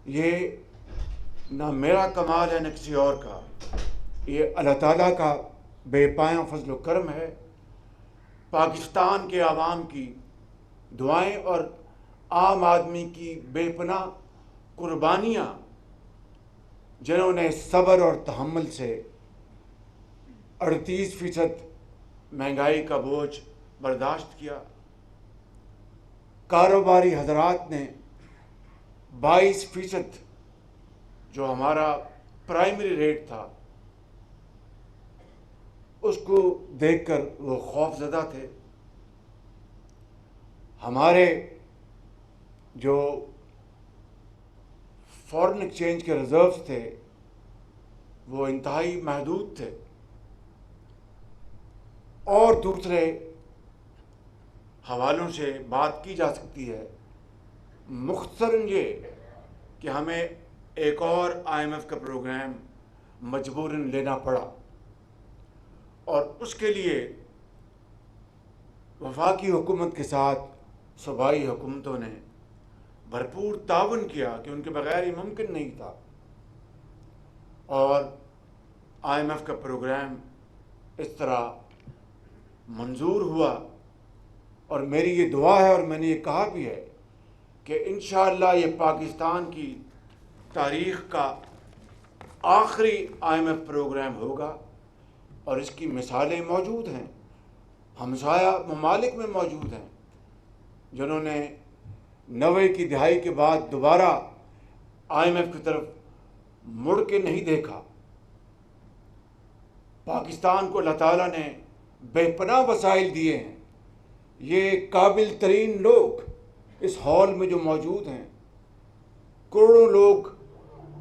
یہ نہ میرا کمال ہے نہ کسی اور کا، یہ اللہ تعالیٰ کا بے پایاں فضل و کرم ہے، پاکستان کے عوام کی دعائیں اور عام آدمی کی بے پناہ قربانیاں، جنہوں نے صبر اور تحمل سے 38% مہنگائی کا بوجھ برداشت کیا، کاروباری حضرات نے 22% جو ہمارا پرائمری ریٹ تھا اس کو دیکھ کر وہ خوف زدہ تھے، ہمارے جو فورن ایکسچینج کے ریزروز تھے وہ انتہائی محدود تھے، اور دوسرے حوالوں سے بات کی جا سکتی ہے، مختصراً یہ کہ ہمیں ایک اور IMF کا پروگرام مجبوراً لینا پڑا، اور اس کے لیے وفاقی حکومت کے ساتھ صوبائی حکومتوں نے بھرپور تعاون کیا کہ ان کے بغیر یہ ممکن نہیں تھا، اور IMF کا پروگرام اس طرح منظور ہوا، اور میری یہ دعا ہے اور میں نے یہ کہا بھی ہے کہ انشاءاللہ یہ پاکستان کی تاریخ کا آخری IMF پروگرام ہوگا، اور اس کی مثالیں موجود ہیں، ہمسایہ ممالک میں موجود ہیں جنہوں نے 90 کی دہائی کے بعد دوبارہ IMF کی طرف مڑ کے نہیں دیکھا۔ پاکستان کو اللہ تعالیٰ نے بے پناہ وسائل دیے ہیں، یہ قابل ترین لوگ اس ہال میں جو موجود ہیں، کروڑوں لوگ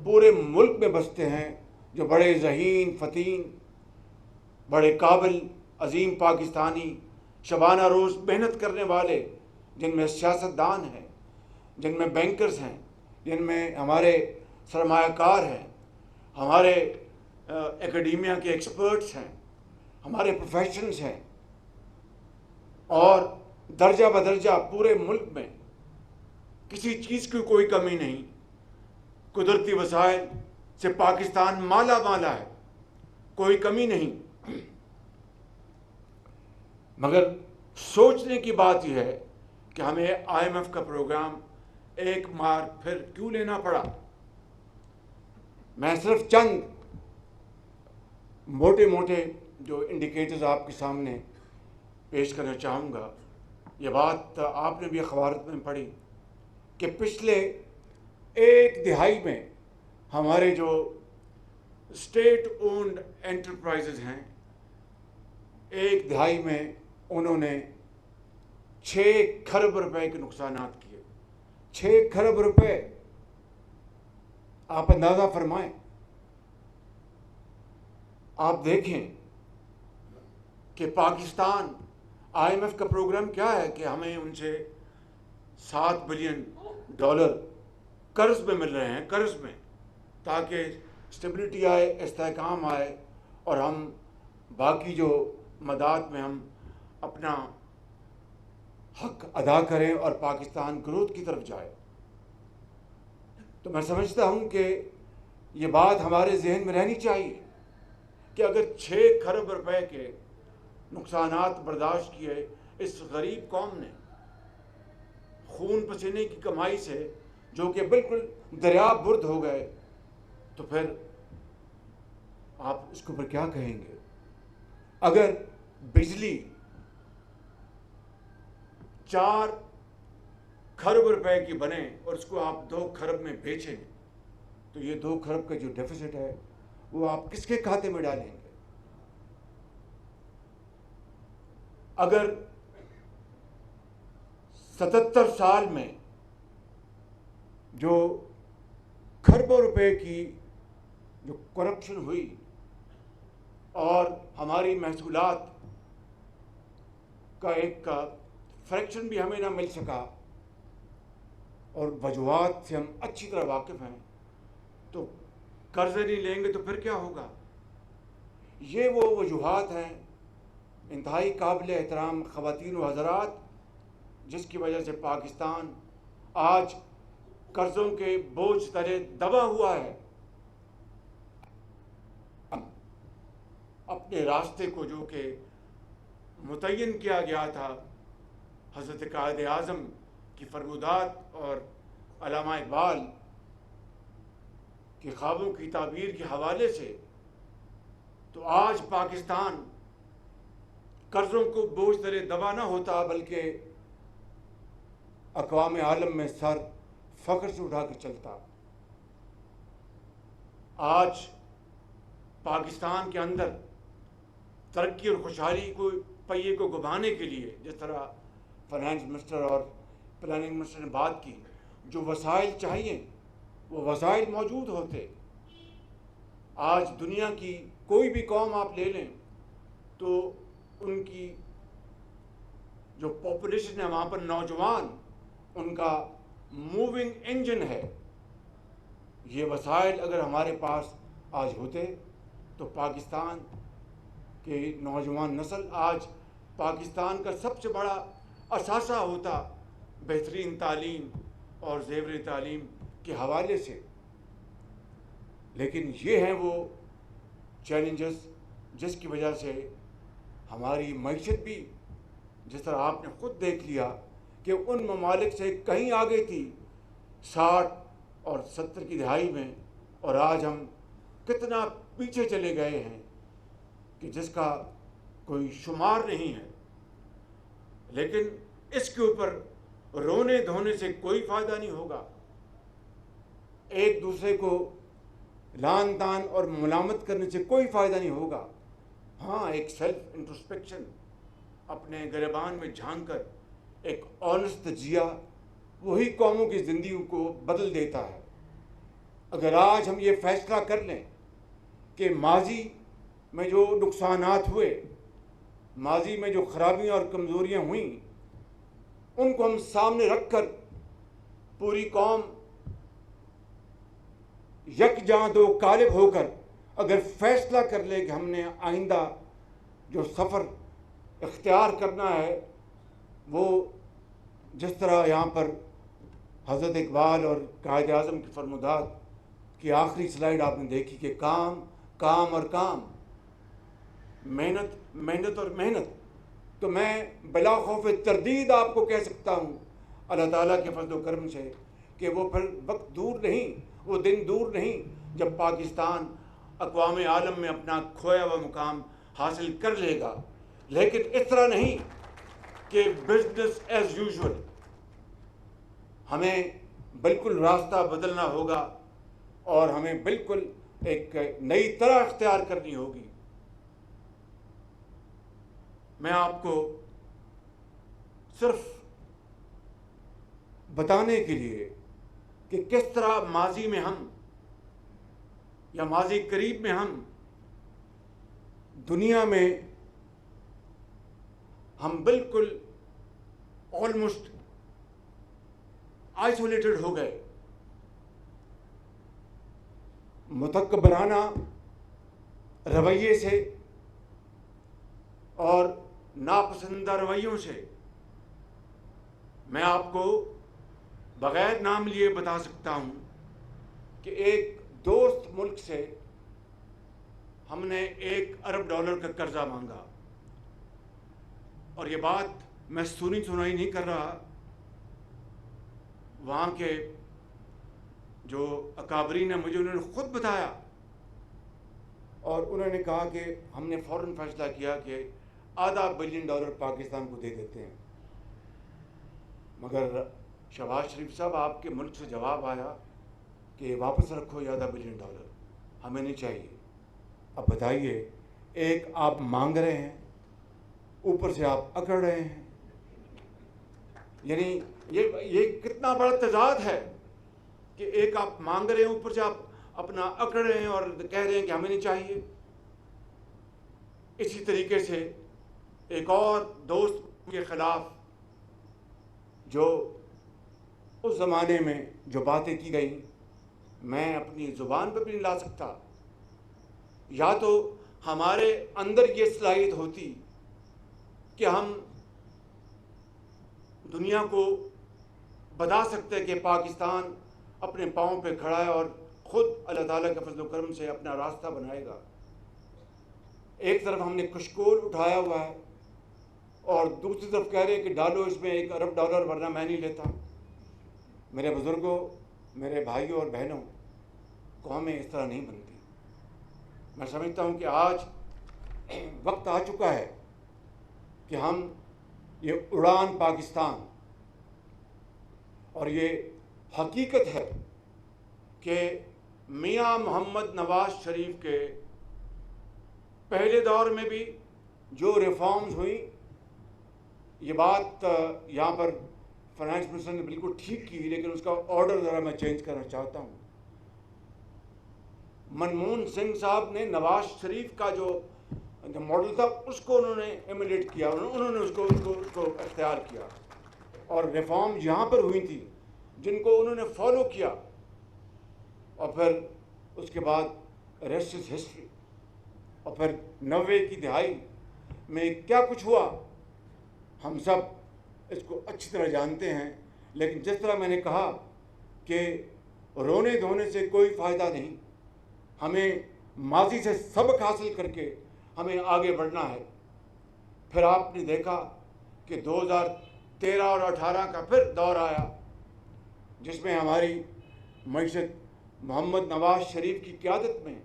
پورے ملک میں بستے ہیں جو بڑے ذہین فتین، بڑے قابل عظیم پاکستانی، شبانہ روز محنت کرنے والے، جن میں سیاستدان ہیں، جن میں بینکرز ہیں، جن میں ہمارے سرمایہ کار ہیں، ہمارے اکیڈیمیا کے ایکسپرٹس ہیں، ہمارے پروفیشنز ہیں، اور درجہ بدرجہ پورے ملک میں کسی چیز کی کوئی کمی نہیں، قدرتی وسائل سے پاکستان مالا مالا ہے، کوئی کمی نہیں، مگر سوچنے کی بات یہ ہے کہ ہمیں IMF کا پروگرام ایک بار پھر کیوں لینا پڑا۔ میں صرف چند موٹے موٹے جو انڈیکیٹرز آپ کے سامنے پیش کرنا چاہوں گا۔ یہ بات آپ نے بھی اخبار میں پڑھی کہ پچھلے ایک دہائی میں ہمارے جو اسٹیٹ اونڈ انٹرپرائزز ہیں، ایک دہائی میں انہوں نے 6 کھرب روپے کے نقصانات کیے۔ 6 کھرب روپے، آپ اندازہ فرمائیں، آپ دیکھیں کہ پاکستان IMF کا پروگرام کیا ہے کہ ہمیں ان سے $7 بلین قرض میں مل رہے ہیں، قرض میں، تاکہ اسٹیبلٹی آئے، استحکام آئے، اور ہم باقی جو مداد میں ہم اپنا حق ادا کریں اور پاکستان گروتھ کی طرف جائے۔ تو میں سمجھتا ہوں کہ یہ بات ہمارے ذہن میں رہنی چاہیے کہ اگر 6 کھرب روپے کے نقصانات برداشت کیے اس غریب قوم نے خون پسینے کی کمائی سے، جو کہ بالکل دریا برد ہو گئے، تو پھر آپ اس کے اوپر کیا کہیں گے؟ اگر بجلی 4 کھرب روپے کی بنے اور اس کو آپ 2 کھرب میں بیچیں، تو یہ 2 کھرب کا جو ڈیفیسٹ ہے وہ آپ کس کے کھاتے میں ڈالیں گے؟ اگر 77 سال میں جو کھربوں روپے کی جو کرپشن ہوئی اور ہماری محصولات کا ایک فریکشن بھی ہمیں نہ مل سکا، اور وجوہات سے ہم اچھی طرح واقف ہیں، تو قرض نہیں لیں گے تو پھر کیا ہوگا؟ یہ وہ وجوہات ہیں انتہائی قابل احترام خواتین و حضرات، جس کی وجہ سے پاکستان آج قرضوں کے بوجھ تلے دبا ہوا ہے. اپنے راستے کو جو کہ متعین کیا گیا تھا حضرت قائد اعظم کی فرمودات اور علامہ اقبال کے خوابوں کی تعبیر کے حوالے سے، تو آج پاکستان قرضوں کو بوجھ تلے دبا نہ ہوتا بلکہ اقوام عالم میں سر فخر سے اٹھا کے چلتا. آج پاکستان کے اندر ترقی اور خوشحالی کو پہیے کو گھمانے کے لیے، جس طرح فائنانس منسٹر اور پلاننگ منسٹر نے بات کی، جو وسائل چاہیے وہ وسائل موجود ہوتے. آج دنیا کی کوئی بھی قوم آپ لے لیں تو ان کی جو پاپولیشن ہے وہاں پر نوجوان ان کا موونگ انجن ہے. یہ وسائل اگر ہمارے پاس آج ہوتے تو پاکستان کہ نوجوان نسل آج پاکستان کا سب سے بڑا اثاثہ ہوتا بہترین تعلیم اور زیور تعلیم کے حوالے سے. لیکن یہ ہیں وہ چیلنجز جس کی وجہ سے ہماری معیشت بھی، جس طرح آپ نے خود دیکھ لیا کہ ان ممالک سے کہیں آگے تھی 60 اور 70 کی دہائی میں، اور آج ہم کتنا پیچھے چلے گئے ہیں کہ جس کا کوئی شمار نہیں ہے. لیکن اس کے اوپر رونے دھونے سے کوئی فائدہ نہیں ہوگا. ایک دوسرے کو لعن طعن اور ملامت کرنے سے کوئی فائدہ نہیں ہوگا. ہاں، ایک سیلف انٹروسپیکشن، اپنے گریبان میں جھانک کر ایک آنےسٹ تجزیہ وہی قوموں کی زندگی کو بدل دیتا ہے. اگر آج ہم یہ فیصلہ کر لیں کہ ماضی میں جو نقصانات ہوئے، ماضی میں جو خرابیاں اور کمزوریاں ہوئیں، ان کو ہم سامنے رکھ کر پوری قوم یکجاں دو قالب ہو کر اگر فیصلہ کر لے کہ ہم نے آئندہ جو سفر اختیار کرنا ہے، وہ جس طرح یہاں پر حضرت اقبال اور قائد اعظم کی فرمودات کی آخری سلائیڈ آپ نے دیکھی کہ کام کام اور کام، محنت محنت اور محنت، تو میں بلا خوف تردید آپ کو کہہ سکتا ہوں اللہ تعالیٰ کے فضل و کرم سے کہ وہ پھر وقت دور نہیں، وہ دن دور نہیں جب پاکستان اقوام عالم میں اپنا کھویا ہوا مقام حاصل کر لے گا. لیکن اس طرح نہیں کہ بزنس ایز یوزول. ہمیں بالکل راستہ بدلنا ہوگا اور ہمیں بالکل ایک نئی طرح اختیار کرنی ہوگی. میں آپ کو صرف بتانے کے لیے کہ کس طرح ماضی میں ہم یا ماضی قریب میں ہم دنیا میں ہم بالکل آلموسٹ آئسولیٹڈ ہو گئے. متکبرانہ رویے سے اور ناپسندیدہ رویوں سے. میں آپ کو بغیر نام لیے بتا سکتا ہوں کہ ایک دوست ملک سے ہم نے $1 ارب کا قرضہ مانگا، اور یہ بات میں سنی سنائی نہیں کر رہا. وہاں کے جو اکابرین ہیں مجھے انہوں نے خود بتایا، اور انہوں نے کہا کہ ہم نے فوراً فیصلہ کیا کہ $500 بلین پاکستان کو دے دیتے ہیں. مگر شہباز شریف صاحب، آپ کے ملک سے جواب آیا کہ واپس رکھو یہ $500 بلین، ہمیں نہیں چاہیے. اب بتائیے، ایک آپ مانگ رہے ہیں، اوپر سے آپ اکڑ رہے ہیں. یعنی یہ کتنا بڑا تضاد ہے کہ ایک آپ مانگ رہے ہیں، اوپر سے آپ اپنا اکڑ رہے ہیں اور کہہ رہے ہیں کہ ہمیں نہیں چاہیے. اسی طریقے سے ایک اور دوست کے خلاف جو اس زمانے میں جو باتیں کی گئیں میں اپنی زبان پہ بھی نہیں لا سکتا. یا تو ہمارے اندر یہ صلاحیت ہوتی کہ ہم دنیا کو بتا سکتے کہ پاکستان اپنے پاؤں پہ کھڑا ہے اور خود اللہ تعالیٰ کے فضل و کرم سے اپنا راستہ بنائے گا۔ ایک طرف ہم نے کشکول اٹھایا ہوا ہے اور دوسری طرف کہہ رہے ہیں کہ ڈالو اس میں $1 ارب ورنہ میں نہیں لیتا۔ میرے بزرگوں، میرے بھائیوں اور بہنوں، قومیں اس طرح نہیں بنتی۔ میں سمجھتا ہوں کہ آج وقت آ چکا ہے کہ ہم یہ اڑان پاکستان، اور یہ حقیقت ہے کہ میاں محمد نواز شریف کے پہلے دور میں بھی جو ریفارمز ہوئیں، یہ بات یہاں پر فائنانس منسٹر نے بالکل ٹھیک کی، لیکن اس کا آرڈر ذرا میں چینج کرنا چاہتا ہوں۔ منموہن سنگھ صاحب نے نواز شریف کا جو ماڈل تھا اس کو انہوں نے ایمولیٹ کیا، انہوں نے اس کو اختیار کیا، اور ریفارم یہاں پر ہوئی تھی جن کو انہوں نے فالو کیا، اور پھر اس کے بعد ریسٹ از ہسٹری۔ اور پھر 90 کی دہائی میں کیا کچھ ہوا ہم سب اس کو اچھی طرح جانتے ہیں، لیکن جس طرح میں نے کہا کہ رونے دھونے سے کوئی فائدہ نہیں، ہمیں ماضی سے سبق حاصل کر کے ہمیں آگے بڑھنا ہے۔ پھر آپ نے دیکھا کہ 2013 اور 18 کا پھر دور آیا جس میں ہماری معیشت محمد نواز شریف کی قیادت میں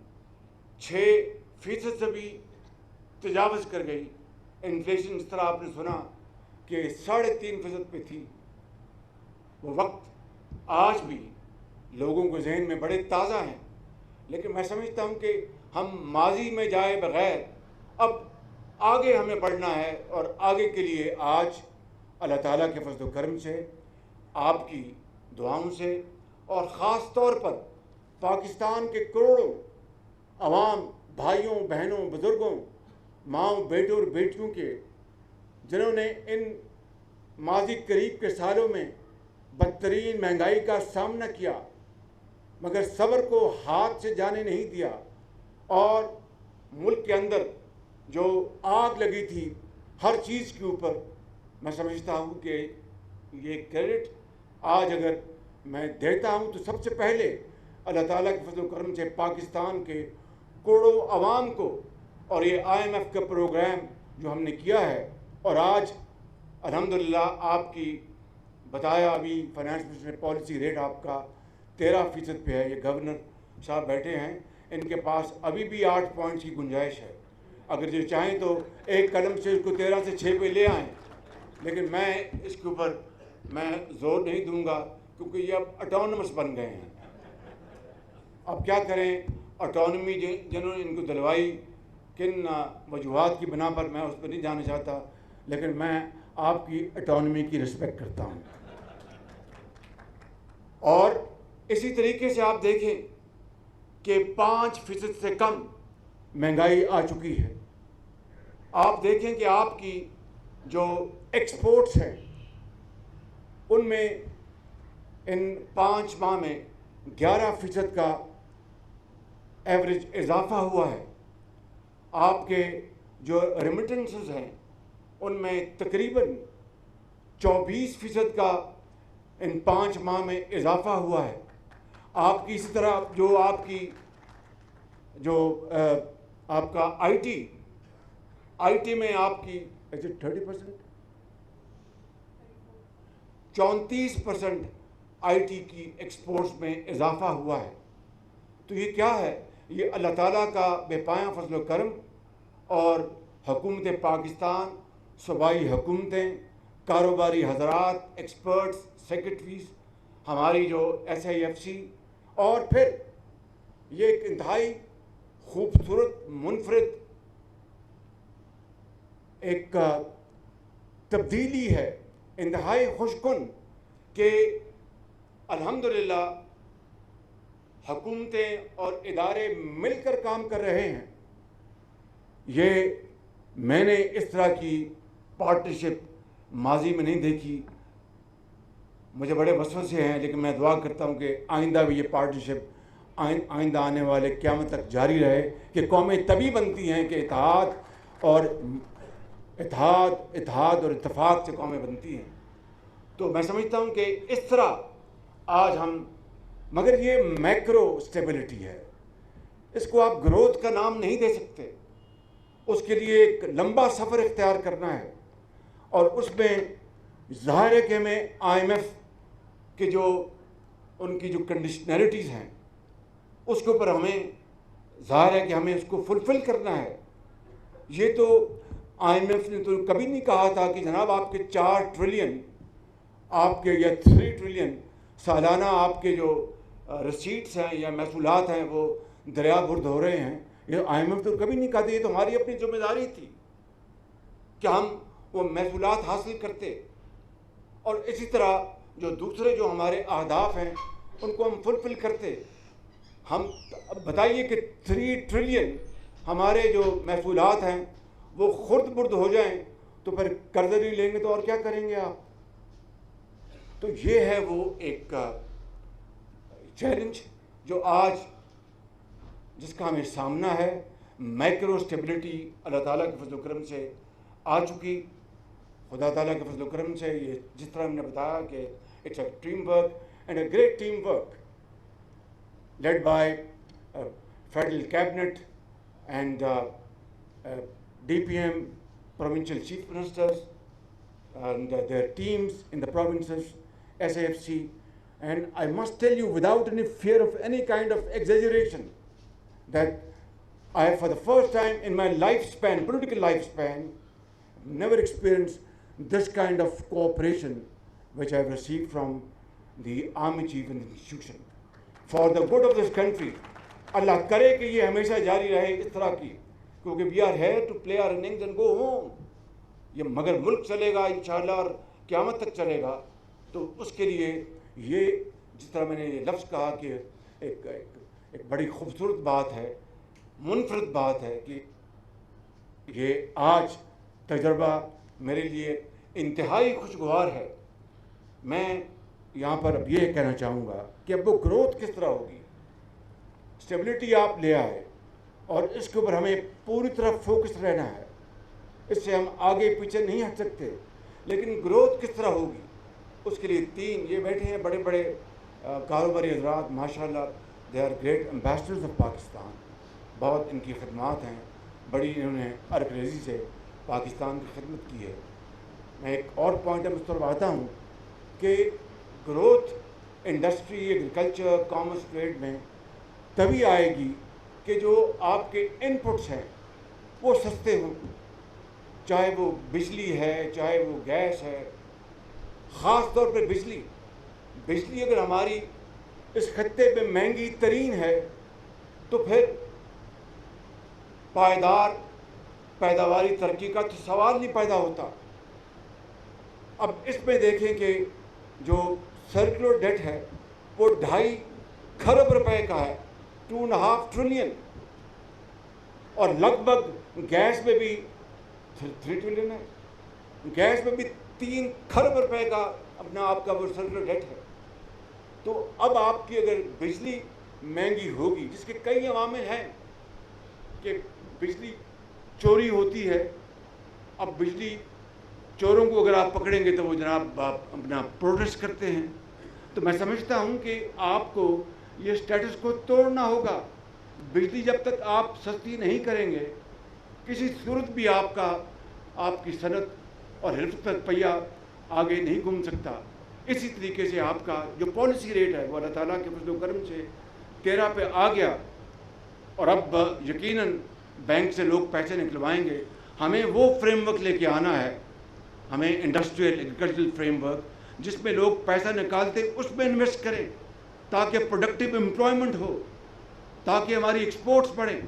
6% سے بھی تجاوز کر گئی۔ انفلیشن اس طرح آپ نے سنا کہ 3.5% پہ تھی۔ وہ وقت آج بھی لوگوں کے ذہن میں بڑے تازہ ہیں، لیکن میں سمجھتا ہوں کہ ہم ماضی میں جائے بغیر اب آگے ہمیں بڑھنا ہے، اور آگے کے لیے آج اللہ تعالیٰ کے فضل و کرم سے، آپ کی دعاؤں سے، اور خاص طور پر پاکستان کے کروڑوں عوام، بھائیوں بہنوں، بزرگوں، ماؤں، بیٹوں اور بیٹیوں کے، جنہوں نے ان ماضی قریب کے سالوں میں بدترین مہنگائی کا سامنا کیا مگر صبر کو ہاتھ سے جانے نہیں دیا، اور ملک کے اندر جو آگ لگی تھی ہر چیز کے اوپر، میں سمجھتا ہوں کہ یہ کریڈٹ آج اگر میں دیتا ہوں تو سب سے پہلے اللہ تعالیٰ کے فضل و کرم سے پاکستان کے کروڑوں عوام کو، اور یہ IMF کا پروگرام جو ہم نے کیا ہے، اور آج الحمدللہ آپ کی بتایا ابھی فائنانس منسٹر نے پالیسی ریٹ آپ کا 13% پہ ہے۔ یہ گورنر صاحب بیٹھے ہیں، ان کے پاس ابھی بھی 8 پوائنٹس کی گنجائش ہے، اگر جو چاہیں تو ایک قدم سے اس کو 13 سے 6 پہ لے آئیں، لیکن میں اس کے اوپر میں زور نہیں دوں گا کیونکہ یہ اب اٹانومس بن گئے ہیں۔ اب کیا کریں، اٹانومی جنہوں نے ان کو دلوائی کن وجوہات کی بنا پر میں اس پہ نہیں جانا چاہتا، لیکن میں آپ کی اٹانومی کی رسپیکٹ کرتا ہوں۔ اور اسی طریقے سے آپ دیکھیں کہ 5% سے کم مہنگائی آ چکی ہے۔ آپ دیکھیں کہ آپ کی جو ایکسپورٹس ہیں ان میں ان 5 ماہ میں 11% کا ایوریج اضافہ ہوا ہے۔ آپ کے جو ریمیٹنسز ہیں ان میں تقریباً 24% کا ان 5 ماہ میں اضافہ ہوا ہے۔ آپ کی اسی طرح جو آپ کی جو آپ کا آئی ٹی میں آپ کی 30%، 34% آئی ٹی کی ایکسپورٹس میں اضافہ ہوا ہے۔ تو یہ کیا ہے؟ یہ اللہ تعالیٰ کا بے پایاں فضل و کرم، اور حکومت پاکستان، صوبائی حکومتیں، کاروباری حضرات، ایکسپرٹس، سیکرٹریز، ہماری جو SIFC، اور پھر یہ ایک انتہائی خوبصورت منفرد ایک تبدیلی ہے، انتہائی خوش کن، کہ الحمدللہ حکومتیں اور ادارے مل کر کام کر رہے ہیں۔ یہ میں نے اس طرح کی پارٹنرشپ ماضی میں نہیں دیکھی۔ مجھے بڑے وسوسے ہیں، لیکن میں دعا کرتا ہوں کہ آئندہ بھی یہ پارٹنرشپ آئندہ آنے والے قیامت تک جاری رہے، کہ قومیں تبھی بنتی ہیں کہ اتحاد اور اتفاق سے قومیں بنتی ہیں۔ تو میں سمجھتا ہوں کہ اس طرح آج ہم مگر یہ میکرو اسٹیبلٹی ہے، اس کو آپ گروتھ کا نام نہیں دے سکتے. اس کے لیے ایک لمبا سفر اختیار کرنا ہے، اور اس میں ظاہر ہے کہ ہمیں آئی ایم ایف کے جو ان کی جو کنڈیشنلٹیز ہیں اس کے اوپر ہمیں ظاہر ہے کہ ہمیں اس کو فلفل کرنا ہے. یہ تو آئی ایم ایف نے تو کبھی نہیں کہا تھا کہ جناب آپ کے 4 ٹریلین آپ کے یا 3 ٹریلین سالانہ آپ کے جو رسیٹس ہیں یا محصولات ہیں وہ دریا برد ہو رہے ہیں. یہ آئی ایم ایف تو کبھی نہیں کہا تھا، یہ تو ہماری اپنی ذمہ داری تھی کہ ہم وہ محصولات حاصل کرتے، اور اسی طرح جو دوسرے جو ہمارے اہداف ہیں ان کو ہم فلفل کرتے. ہم بتائیے کہ 3 ٹریلین ہمارے جو محصولات ہیں وہ خرد برد ہو جائیں تو پھر قرض نہیں لیں گے تو اور کیا کریں گے آپ؟ تو یہ ہے وہ ایک چیلنج جو آج جس کا ہمیں سامنا ہے. میکرو اسٹیبلٹی اللہ تعالیٰ کے فضل و کرم سے آ چکی. خدا تعالیٰ کے فضل و کرم سے یہ جس طرح ہم نے بتایا کہ it's a team work and a great team work led by Federal Cabinet and DPM, Provincial Chief Ministers, and their teams in the provinces, SAFC. And I must tell you without any fear of any kind of exaggeration that I, for the first time in my lifespan, political lifespan, never experienced this kind of cooperation which I have received from the Army Chief and the institution. For the good of this country, اللہ کرے کہ یہ ہمیشہ جاری رہے اس طرح کی، کیونکہ we are here to play our innings and go home. یہ مگر ملک چلے گا انشاءاللہ اور قیامت تک چلے گا. تو اس کے لیے یہ جس طرح میں نے یہ لفظ کہا کہ ایک بڑی خوبصورت بات ہے، منفرد بات ہے کہ یہ آج تجربہ میرے لیے انتہائی خوشگوار ہے. میں یہاں پر اب یہ کہنا چاہوں گا کہ اب وہ گروتھ کس طرح ہوگی. اسٹیبلٹی آپ لے آئے اور اس کے اوپر ہمیں پوری طرح فوکس رہنا ہے، اس سے ہم آگے پیچھے نہیں ہٹ سکتے. لیکن گروتھ کس طرح ہوگی اس کے لیے 3 یہ بیٹھے ہیں بڑے بڑے کاروباری حضرات، ماشاءاللہ they are great ambassadors of Pakistan. بہت ان کی خدمات ہیں، بڑی انہوں نے عرق ریزی سے پاکستان کی خدمت کی ہے. میں ایک اور پوائنٹ میں اس طرف آتا ہوں کہ growth industry, agriculture, commerce, trade میں تبھی آئے گی کہ جو آپ کے ان پٹس ہیں وہ سستے ہوں، چاہے وہ بجلی ہے چاہے وہ گیس ہے. خاص طور پہ بجلی اگر ہماری اس خطے پہ مہنگی ترین ہے تو پھر پائیدار پیداواری ترقی کا تو سوال نہیں پیدا ہوتا. اب اس میں دیکھیں کہ جو سرکولر ڈیٹ ہے وہ 2.5 کھرب روپے کا ہے، 2.5 ٹریلین، اور لگ بھگ گیس میں بھی 3 ٹریلین ہے. گیس میں بھی 3 کھرب روپے کا اپنا آپ کا وہ سرکولر ڈیٹ ہے. تو اب آپ کی اگر بجلی مہنگی ہوگی، جس کے کئی عوامل ہیں کہ بجلی چوری ہوتی ہے. اب بجلی چوروں کو اگر آپ پکڑیں گے تو وہ جناب اپنا پروٹیسٹ کرتے ہیں. تو میں سمجھتا ہوں کہ آپ کو یہ سٹیٹس کو توڑنا ہوگا. بجلی جب تک آپ سستی نہیں کریں گے کسی صورت بھی آپ کی صنعت اور حرفت پر پہیہ آگے نہیں گھوم سکتا. اسی طریقے سے آپ کا جو پالیسی ریٹ ہے وہ اللہ تعالیٰ کے فضل و کرم سے 13 پہ آ گیا، اور اب یقیناً بینک سے لوگ پیسے نکلوائیں گے. ہمیں وہ فریم ورک لے کے آنا ہے، ہمیں انڈسٹریل ایگریکلچرل فریم ورک جس میں لوگ پیسہ نکالتے اس میں انویسٹ کریں تاکہ پروڈکٹیو امپلائمنٹ ہو، تاکہ ہماری ایکسپورٹس بڑھیں،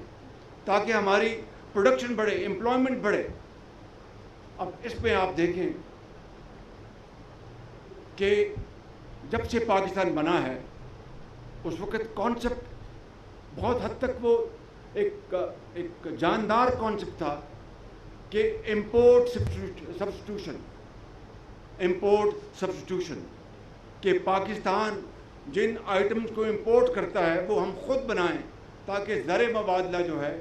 تاکہ ہماری پروڈکشن بڑھے، امپلائمنٹ بڑھے. اب اس میں آپ دیکھیں کہ جب سے پاکستان بنا ہے اس وقت کانسیپٹ بہت حد تک وہ ایک جاندار کانسیپٹ تھا کہ امپورٹ سبسٹیٹیوشن، کہ پاکستان جن آئٹمز کو امپورٹ کرتا ہے وہ ہم خود بنائیں تاکہ زر مبادلہ جو ہے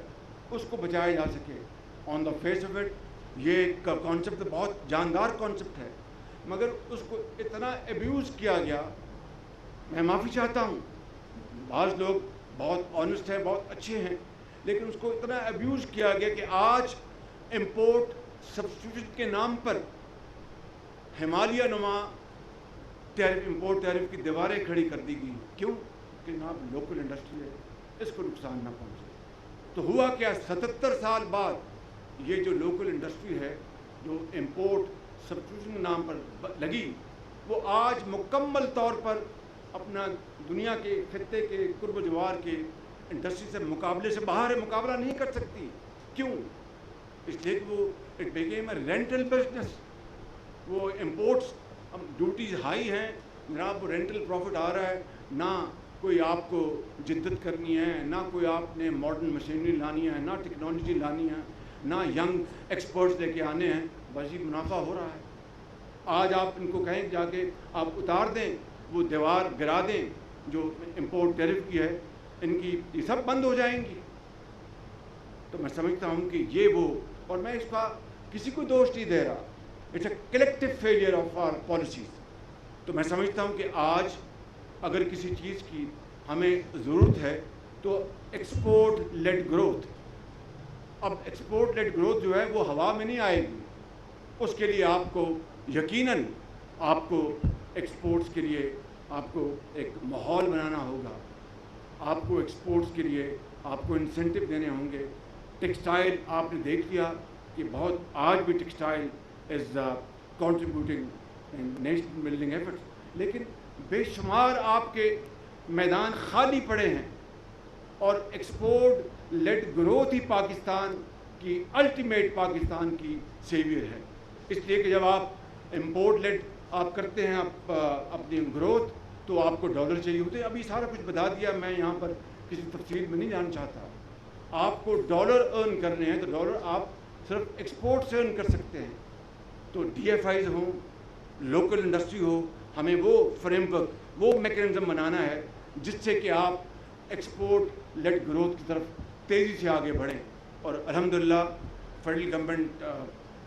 اس کو بچایا جا سکے. آن دا فیس آف اٹ یہ کانسیپٹ بہت جاندار کانسیپٹ ہے، مگر اس کو اتنا ایبیوز کیا گیا. میں معافی چاہتا ہوں بعض لوگ بہت آنیسٹ ہیں، بہت اچھے ہیں، لیکن اس کو اتنا ابیوز کیا گیا کہ آج امپورٹ سبسٹیٹیوشن کے نام پر ہمالیہ نما ٹیرف، امپورٹ ٹیرف کی دیواریں کھڑی کر دی گئی. کیوں؟ کہ جناب لوکل انڈسٹری ہے، اس کو نقصان نہ پہنچے. تو ہوا کیا، 77 سال بعد یہ جو لوکل انڈسٹری ہے جو امپورٹ سبسٹیٹیوشن کے نام پر لگی، وہ آج مکمل طور پر اپنا دنیا کے خطے کے قرب و جوار کے انڈسٹری سے مقابلے سے باہر ہے، مقابلہ نہیں کر سکتی. کیوں؟ اس لیے کہ وہ it became a rental business. وہ امپورٹس ڈیوٹیز ہائی ہیں جناب، وہ رینٹل پروفٹ آ رہا ہے، نہ کوئی آپ کو جدت کرنی ہے، نہ کوئی آپ نے ماڈرن مشینری لانی ہے، نہ ٹیکنالوجی لانی ہے، نہ ینگ ایکسپرٹس لے کے آنے ہیں، بس یہ منافع ہو رہا ہے. آج آپ ان کو کہیں جا کے آپ اتار دیں، وہ دیوار گرا دیں جو امپورٹ ٹیرف کی ہے، ان کی یہ سب بند ہو جائیں گی. تو میں سمجھتا ہوں کہ یہ وہ، اور میں اس کا کسی کو دوش نہیں دے رہا، it's a collective failure of our policies. تو میں سمجھتا ہوں کہ آج اگر کسی چیز کی ہمیں ضرورت ہے تو ایکسپورٹ لیڈ گروتھ. اب ایکسپورٹ لیڈ گروتھ جو ہے وہ ہوا میں نہیں آئے گی. اس کے لیے آپ کو یقیناً آپ کو ایکسپورٹس کے لیے آپ کو ایک ماحول بنانا ہوگا. آپ کو ایکسپورٹس کے لیے آپ کو انسینٹو دینے ہوں گے. ٹیکسٹائل آپ نے دیکھ لیا کہ بہت آج بھی textile is contributing in national building efforts, لیکن بے شمار آپ کے میدان خالی پڑے ہیں. اور ایکسپورٹ لیڈ گروتھ ہی پاکستان کی الٹیمیٹ پاکستان کی سیویئر ہے. اس لیے کہ جب آپ امپورٹ لیڈ آپ کرتے ہیں اپنی گروتھ، تو آپ کو ڈالر چاہیے ہوتے ہیں. ابھی سارا کچھ بتا دیا، میں یہاں پر کسی تفصیل میں نہیں جانا چاہتا. آپ کو ڈالر ارن کرنے ہیں تو ڈالر آپ صرف ایکسپورٹ سے ارن کر سکتے ہیں. تو ڈی ایف آئیز ہوں، لوکل انڈسٹری ہو، ہمیں وہ فریم ورک، وہ میکینزم بنانا ہے جس سے کہ آپ ایکسپورٹ لیڈ گروتھ کی طرف تیزی سے آگے بڑھیں. اور الحمدللہ فیڈرل گورنمنٹ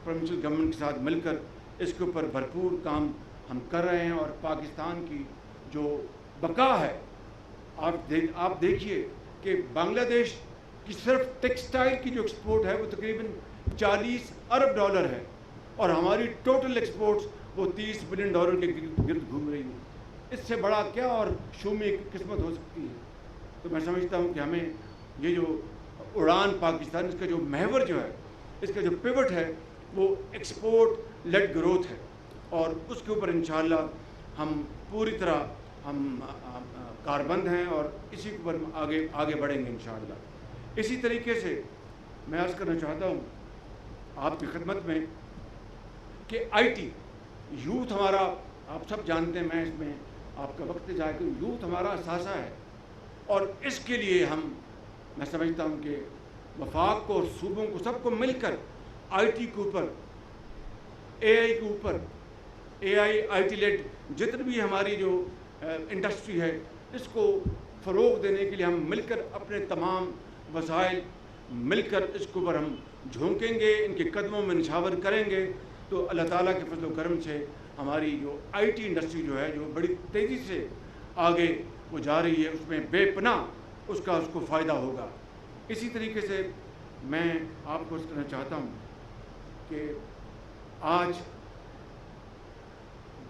پروونشل گورنمنٹ کے ساتھ مل کر اس کے اوپر بھرپور کام ہم کر رہے ہیں. اور پاکستان کی جو بقا ہے، آپ دیکھیے کہ بنگلہ دیش کی صرف ٹیکسٹائل کی جو ایکسپورٹ ہے وہ تقریباً 40 ارب ڈالر ہے، اور ہماری ٹوٹل ایکسپورٹس وہ 30 بلین ڈالر کے گرد گھوم رہی ہیں. اس سے بڑا کیا اور شومی قسمت ہو سکتی ہے. تو میں سمجھتا ہوں کہ ہمیں یہ جو اڑان پاکستان، اس کا جو محور جو ہے، اس کا جو پیوٹ ہے، وہ ایکسپورٹ لیڈ گروتھ ہے. اور اس کے اوپر انشاءاللہ ہم پوری طرح ہم کاربند ہیں، اور اسی کے اوپر آگے بڑھیں گے انشاءاللہ. اسی طریقے سے میں عرض کرنا چاہتا ہوں آپ کی خدمت میں کہ آئی ٹی یوتھ ہمارا، آپ سب جانتے ہیں، میں اس میں آپ کا وقت جائے کہ یوتھ ہمارا اثاثہ ہے. اور اس کے لیے میں سمجھتا ہوں کہ وفاق کو اور صوبوں کو سب کو مل کر آئی ٹی کے اوپر، اے آئی کے اوپر، آئی ٹی لیڈ جتنی بھی ہماری جو انڈسٹری ہے، اس کو فروغ دینے کے لیے ہم مل کر اپنے تمام وسائل مل کر اس کے اوپر ہم جھونکیں گے، ان کے قدموں میں نچھاور کریں گے. تو اللہ تعالیٰ کے فضل و کرم سے ہماری جو آئی ٹی انڈسٹری جو ہے، جو بڑی تیزی سے آگے وہ جا رہی ہے، اس میں بے پناہ اس کو فائدہ ہوگا. اسی طریقے سے میں آپ کو اس کہنا چاہتا ہوں کہ آج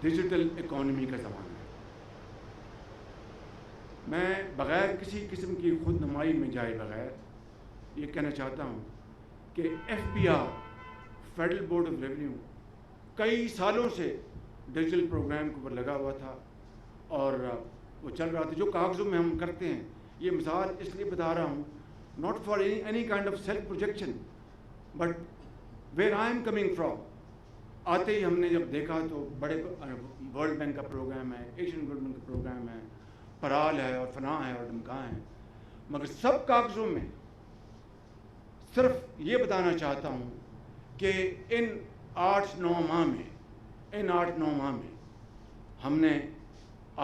ڈیجیٹل اکانومی کا زمانہ ہے. میں بغیر کسی قسم کی خود نمائی میں جائے بغیر یہ کہنا چاہتا ہوں کہ F B R, federal board of revenue, کئی سالوں سے ڈیجیٹل پروگرام کے اوپر لگا ہوا تھا اور وہ چل رہا تھا. جو کاغذوں میں ہم کرتے ہیں، یہ مثال اس لیے بتا رہا ہوں، not for any kind of self projection, but where I am coming from. آتے ہی ہم نے جب دیکھا تو بڑے ورلڈ بینک کا پروگرام ہے، ایشین گورنمنٹ کا پروگرام ہے، پرال ہے اور فلاں ہے اور ڈمکاں ہیں، مگر سب کاغذوں میں صرف یہ بتانا چاہتا ہوں کہ ان 8-9 ماہ میں ہم نے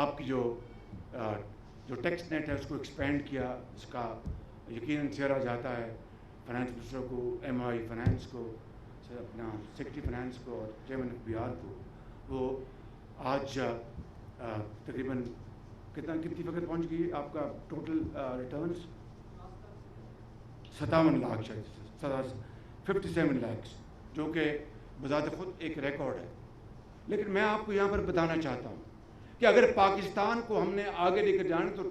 آپ کی جو ٹیکس نیٹ ہے اس کو ایکسپینڈ کیا. اس کا یقیناً چہرہ جاتا ہے فائنانس منسٹر کو، ایم آئی فائنانس کو، اپنا سیکرٹری فائنانس کو اور چیئرمین ایف بی آر کو. وہ آج تقریباً کتنی فگر پہنچ گئی آپ کا ٹوٹل ریٹرنس؟ 57 لاکھ شاید 57 لاکھ، جو کہ بذات خود ایک ریکارڈ ہے. لیکن میں آپ کو یہاں پر بتانا چاہتا ہوں کہ اگر پاکستان کو ہم نے آگے لے کر جانا تو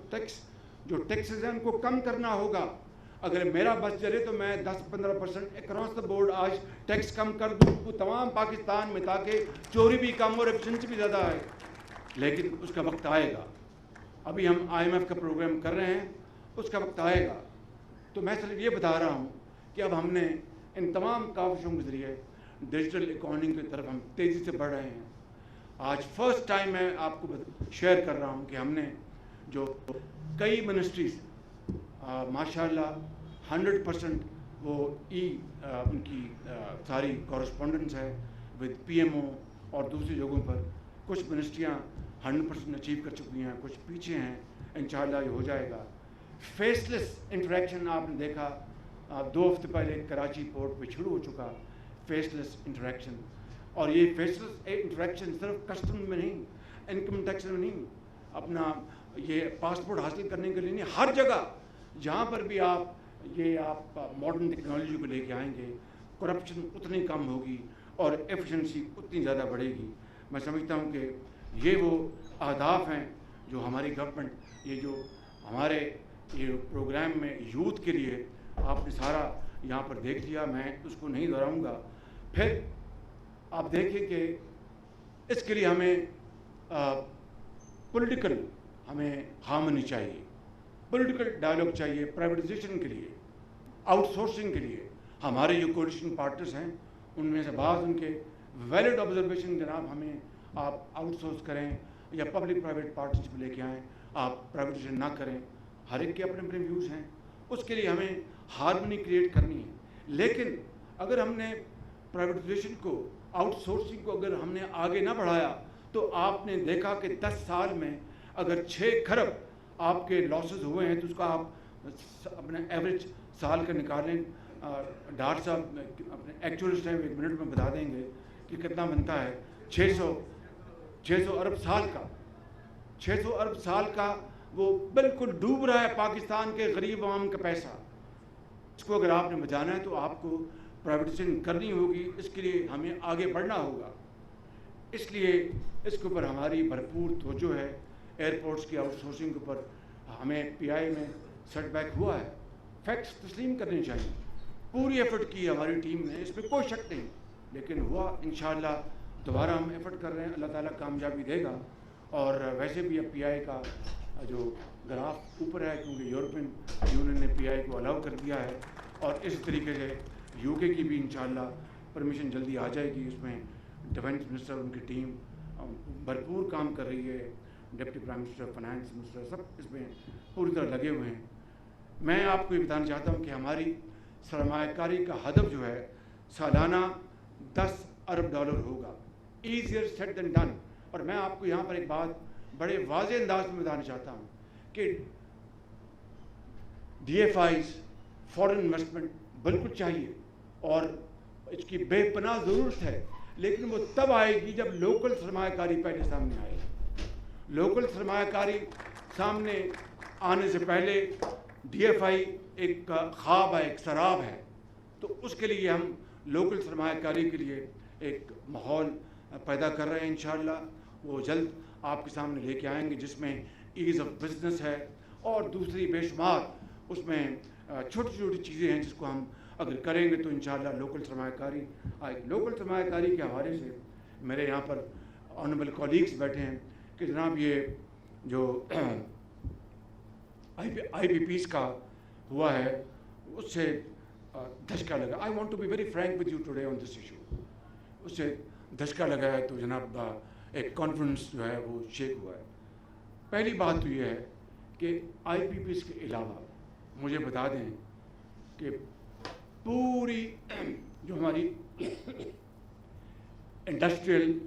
ٹیکسز ہیں ان کو کم کرنا ہوگا. اگر میرا بس چلے تو میں 10-15% اکراس دا بورڈ آج ٹیکس کم کر دوں تمام پاکستان میں، تاکہ چوری بھی کم اور ایفیشنسی بھی زیادہ آئے. لیکن اس کا وقت آئے گا. ابھی ہم IMF کا پروگرام کر رہے ہیں، اس کا وقت آئے گا. تو میں صرف یہ بتا رہا ہوں کہ اب ہم نے ان تمام کاوشوں کے ذریعے ڈیجیٹل اکانومی کی طرف ہم تیزی سے بڑھ رہے ہیں. آج فرسٹ ٹائم میں آپ کو شیئر کر رہا ہوں کہ ہم نے جو کئی منسٹریز ماشاءاللہ 100% وہ ان کی ساری کورسپونڈنس ہے ود PMO اور دوسری جگہوں پر. کچھ منسٹریاں 100% اچیو کر چکی ہیں، کچھ پیچھے ہیں. انشاءاللہ یہ ہو جائے گا. فیس لیس انٹریکشن آپ نے دیکھا 2 ہفتے پہلے کراچی پورٹ پہ شروع ہو چکا فیس لیس انٹریکشن. اور یہ فیس لیس انٹریکشن صرف کسٹم میں نہیں، انکم ٹیکس میں نہیں، اپنا یہ پاسپورٹ حاصل کرنے کے لیے نہیں، ہر جگہ جہاں پر بھی آپ ماڈرن ٹیکنالوجی کو لے کے آئیں گے، کرپشن اتنی کم ہوگی اور ایفیشنسی اتنی زیادہ بڑھے گی. میں سمجھتا ہوں کہ یہ وہ اہداف ہیں جو ہماری گورنمنٹ، یہ جو ہمارے یہ پروگرام میں یوتھ کے لیے آپ نے سارا یہاں پر دیکھ لیا. میں اس کو نہیں دہراؤں گا. پھر آپ دیکھیں کہ اس کے لیے ہمیں پولیٹیکل ہمیں ہارمنی چاہیے، پولیٹیکل ڈائلاگ چاہیے پرائیویٹائزیشن کے لیے، آؤٹ سورسنگ کے لیے. ہمارے جو کولیشن پارٹنرز ہیں ان میں سے بعض ان کے ویلڈ آبزرویشن جناب ہمیں آپ آؤٹ سورس کریں یا پبلک پرائیویٹ پارٹنرشپ لے کے آئیں، آپ پرائیویٹائزیشن نہ کریں. ہر ایک کے اپنے اپنے ویوز ہیں، اس کے لیے ہمیں ہارمنی کریٹ کرنی ہے. لیکن اگر ہم نے پرائیویٹائزیشن کو، آؤٹ سورسنگ کو اگر ہم نے آگے نہ بڑھایا تو آپ نے دیکھا کہ 10 سال میں اگر 6 کھرب آپ کے لاسز ہوئے ہیں تو اس کا آپ اپنے ایوریج سال کا نکالیں. ڈاکٹر صاحب اپنے ایکچوئلسٹ ٹائم 1 منٹ میں بتا دیں گے کہ کتنا بنتا ہے. 600 ارب سال کا، 600 ارب سال کا وہ بالکل ڈوب رہا ہے پاکستان کے غریب عوام کا پیسہ. اس کو اگر آپ نے بچانا ہے تو آپ کو پرائیویٹائزیشن کرنی ہوگی. اس کے لیے ہمیں آگے بڑھنا ہوگا. اس لیے اس کے اوپر ہماری بھرپور توجہ ہے. ایئرپورٹس کی آؤٹ سورسنگ کے اوپر ہمیں PI میں سیٹ بیک ہوا ہے، فیکٹس تسلیم کرنے چاہیے. پوری ایفرٹ کی ہماری ٹیم نے، اس پہ کوئی شک نہیں، لیکن ہوا. انشاءاللہ دوبارہ ہم ایفرٹ کر رہے ہیں، اللہ تعالیٰ کامیابی دے گا. اور ویسے بھی اب PI کا جو گراف اوپر ہے، کیونکہ یورپین یونین نے PI کو الاؤ کر دیا ہے. اور اس طریقے سے UK کی بھی انشاءاللہ پرمیشن جلدی آ جائے گی. اس میں ڈیفینس منسٹر ان کی ٹیم بھرپور کام کر رہی ہے، deputy prime minister, finance minister, سب اس میں پوری طرح لگے ہوئے ہیں. میں آپ کو یہ بتانا چاہتا ہوں کہ ہماری سرمایہ کاری کا ہدف جو ہے سالانہ $10 ارب ہوگا. Easier sad then done. اور میں آپ کو یہاں پر ایک بات بڑے واضح انداز میں بتانا چاہتا ہوں کہ DFIs فارن انویسٹمنٹ بالکل چاہیے اور اس کی بے پناہ ضرورت ہے، لیکن وہ تب آئے گی جب لوکل سرمایہ کاری پہلے سامنے آئے. لوکل سرمایہ کاری سامنے آنے سے پہلے DFI ایک خواب ہے، ایک سراب ہے. تو اس کے لیے ہم لوکل سرمایہ کاری کے لیے ایک ماحول پیدا کر رہے ہیں. انشاءاللہ وہ جلد آپ کے سامنے لے کے آئیں گے، جس میں ایز آف بزنس ہے اور دوسری بے شمار اس میں چھوٹی چھوٹی چیزیں ہیں جس کو ہم اگر کریں گے تو انشاءاللہ لوکل سرمایہ کاری آئے. لوکل سرمایہ کاری کے حوالے سے میرے یہاں پر آنریبل کولیگز بیٹھے ہیں کہ جناب یہ جو IPPs کا ہوا ہے اس سے دھچکا لگا. I want to be very frank with you today on this issue. اس سے دھچکا لگا ہے تو جناب ایک کانفیڈنس جو ہے وہ شیک ہوا ہے. پہلی بات تو یہ ہے کہ IPPs کے علاوہ مجھے بتا دیں کہ پوری جو ہماری انڈسٹریل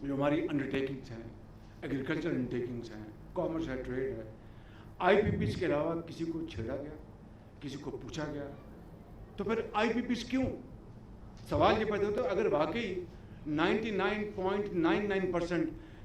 جو ہماری انڈرٹیکنگس ہیں، ایگریکلچر انڈرٹیکنگس ہیں، کامرس ہے، ٹریڈ ہے، IPPs کے علاوہ کسی کو چھیڑا گیا، کسی کو پوچھا گیا؟ تو پھر IPPs کیوں؟ سوال یہ پیدا ہوتا ہے اگر واقعی 99.99%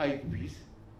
IPPs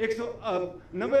190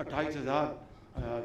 28,000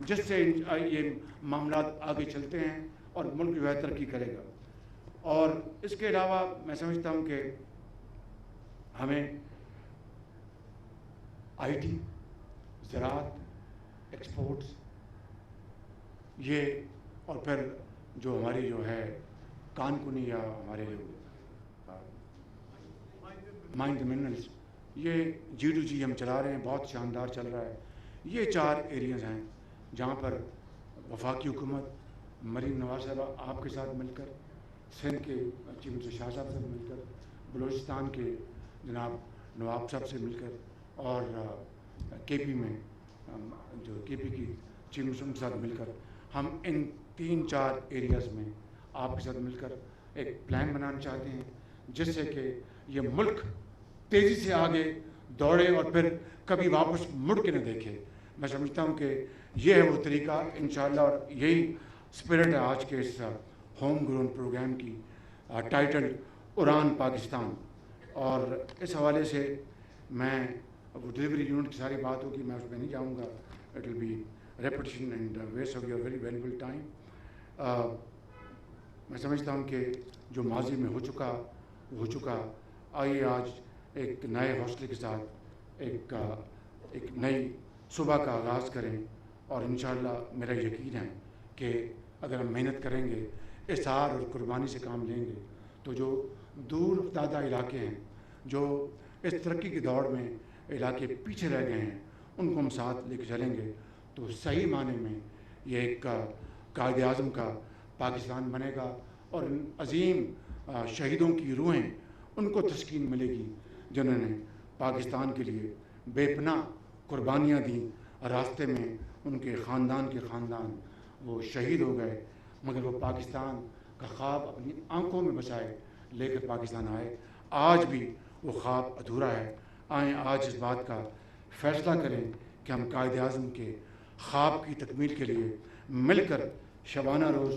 جس سے یہ معاملات آگے چلتے ہیں اور ملک جو ہے ترقی کرے گا. اور اس کے علاوہ میں سمجھتا ہوں کہ ہمیں آئی ٹی، زراعت، ایکسپورٹس، یہ اور پھر جو ہماری جو ہے کان کنی یا ہمارے جو مائن منرلس، یہ جی ہم چلا رہے ہیں، بہت شاندار چل رہا ہے. یہ 4 ایریاز ہیں جہاں پر وفاقی حکومت مریم نواز صاحبہ آپ کے ساتھ مل کر، سندھ کے چیف منسٹر شاہ صاحب سے مل کر، بلوچستان کے جناب نواب صاحب سے مل کر، اور کے پی میں جو کے پی کی چیف منسٹر کے ساتھ مل کر، ہم ان 3-4 ایریاز میں آپ کے ساتھ مل کر ایک پلان بنانا چاہتے ہیں جس سے کہ یہ ملک تیزی سے آگے دوڑے اور پھر کبھی واپس مڑ کے نہ دیکھے. میں سمجھتا ہوں کہ یہ ہے وہ طریقہ انشاءاللہ، اور یہی اسپرٹ ہے آج کے اس ہوم گرون پروگرام کی، ٹائٹل اڑان پاکستان. اور اس حوالے سے میں وہ ڈلیوری یونٹ کی ساری بات ہوگی، میں اس میں نہیں جاؤں گا. It will be repetition and waste of your very valuable time. میں سمجھتا ہوں کہ جو ماضی میں ہو چکا وہ ہو چکا. آئیے آج ایک نئے حوصلے کے ساتھ ایک نئی صبح کا آغاز کریں، اور انشاءاللہ میرا یقین ہے کہ اگر ہم محنت کریں گے، اصرار اور قربانی سے کام لیں گے، تو جو دور افتادہ علاقے ہیں، جو اس ترقی کی دوڑ میں علاقے پیچھے رہ گئے ہیں، ان کو ہم ساتھ لے کے چلیں گے تو صحیح معنی میں یہ ایک قائد اعظم کا پاکستان بنے گا. اور ان عظیم شہیدوں کی روحیں ان کو تسکین ملے گی جنہوں نے پاکستان کے لیے بے پناہ قربانیاں دیں. راستے میں ان کے خاندان وہ شہید ہو گئے، مگر وہ پاکستان کا خواب اپنی آنکھوں میں بسائے لے کر پاکستان آئے. آج بھی وہ خواب ادھورا ہے. آئیں آج اس بات کا فیصلہ کریں کہ ہم قائد اعظم کے خواب کی تکمیل کے لیے مل کر شبانہ روز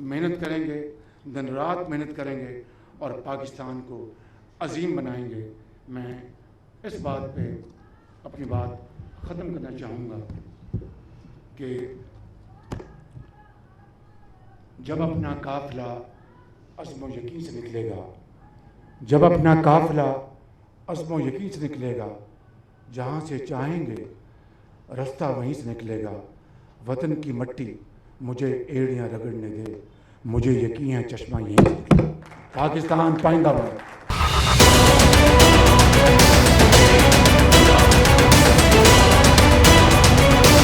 محنت کریں گے، دن رات محنت کریں گے اور پاکستان کو عظیم بنائیں گے. میں اس بات پہ اپنی بات ختم کرنا چاہوں گا کہ جب اپنا قافلہ عزم و یقین سے نکلے گا، جب اپنا قافلہ عزم و یقین سے نکلے گا، جہاں سے چاہیں گے رستہ وہیں سے نکلے گا. وطن کی مٹی مجھے ایڑیاں رگڑنے دے، مجھے یقین ہے چشمہ یہیں سے نکلے گا. پاکستان پائندہ باد.